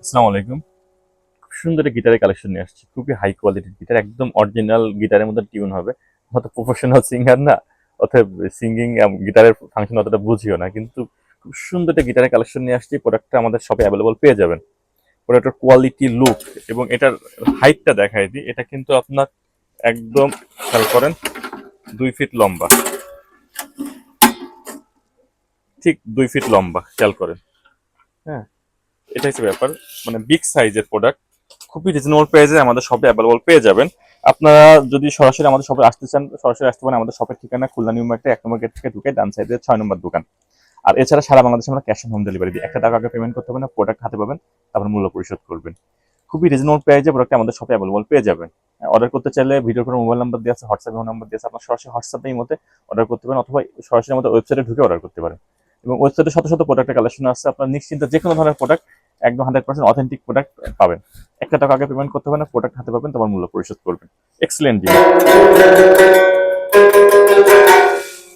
আসসালামু আলাইকুম। খুব সুন্দর একটা গিটারের কালেকশন নিয়ে আসছি। খুবই হাই কোয়ালিটির গিটার, একদম অরিজিনাল গিটারের মতো টিউন হবে। আমরা তো প্রফেশনাল সিঙ্গার না, অতএব সিঙ্গিং গিটারের ফাংশন অতটা বুঝিও না, কিন্তু খুব সুন্দর একটা গিটারের কালেকশন নিয়ে আসছি। প্রোডাক্টটা আমাদের শপে অ্যাভেলেবল পেয়ে যাবেন। প্রোডাক্টের কোয়ালিটি, লুক এবং এটার হাইটটা দেখাই দিই। এটা কিন্তু আপনার একদম খেয়াল করেন 2 ফিট লম্বা, ঠিক 2 ফিট লম্বা, খেয়াল করেন। হ্যাঁ, এটা হচ্ছে ব্যাপার। মানে বিগ সাইজের প্রোডাক্ট, খুবই রিজনেবল প্রাইসে আমাদের শপে অ্যাভেলেবল পেয়ে যাবেন। আপনারা যদি সরাসরি আমাদের শপে আসতে চান, সরাসরি আসতে পারেন। আমাদের শপের ঠিকানা খুলনা নিউ মার্কেটে 1 নম্বর গেট থেকে ঢুকে ডান সাইডে 6 নম্বর দোকান। আর এছাড়া সারা বাংলাদেশে আমরা ক্যাশ অন হোম ডেলিভারি দিই। 1 টাকা আগে পেমেন্ট করতে হবে না, প্রোডাক্ট হাতে পাবেন, তারপর মূল্য পরিশোধ করবেন। খুবই রিজনেবল প্রাইসে প্রোডাক্ট আমাদের শপে অ্যাভেলেবল পেয়ে যাবেন। অর্ডার করতে চাইলে ভিডিওর উপরে মোবাইল নাম্বার দিয়ে আছে, হোয়াটসঅ্যাপে নাম্বার দিয়ে আছে, আপনার সরাসরি হোয়াটসঅ্যাপে এই মতে অর্ডার করতে পারেন, অথবা সরাসরি আমাদের ওয়েবসাইটে ঢুকে অর্ডার করতে পারেন। এবং ওয়েবসাইটে শত শত প্রোডাক্টের কালেকশন আছে, আপনার নিশ্চিন্তে যে কোনো ধরনের প্রোডাক্ট, একদম 100% অথেন্টিক প্রোডাক্ট পাবেন। 1 টাকা আগে পেমেন্ট করতে হবে না, প্রোডাক্ট হাতে পাবেন, তারপর মূল্য পরিশোধ করবেন। এক্সেলেন্ট জিনিস।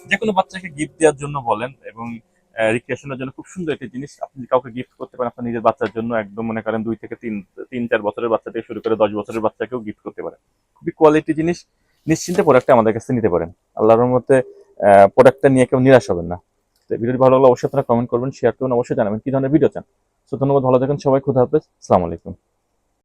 যে কোনো বাচ্চাকে গিফট দেওয়ার জন্য বলেন, এবং রিক্রিয়েশনের জন্য খুব সুন্দর একটি জিনিস। আপনি কাউকে গিফট করতে পারেন আপনার নিজের বাচ্চার জন্য, একদম মনে করেন 2 থেকে 3, 4 বছরের বাচ্চা থেকে শুরু করে 10 বছরের বাচ্চাকেও গিফট করতে পারেন। খুবই কোয়ালিটি জিনিস, নিশ্চিন্তে প্রোডাক্টটা আমাদের কাছে নিতে পারেন। আল্লাহর রহমতে প্রোডাক্টটা নিয়ে কেউ নিরাশ হবেন না। তো ভিডিওটি ভালো লাগলে অবশ্যই আপনারা কমেন্ট করবেন, শেয়ার করবেন, অবশ্যই জানাবেন কি ধরনের ভিডিও চান। তো ধন্যবাদ, ভালো থাকেন সবাই, খুদা হাফেজ, আসসালামু আলাইকুম।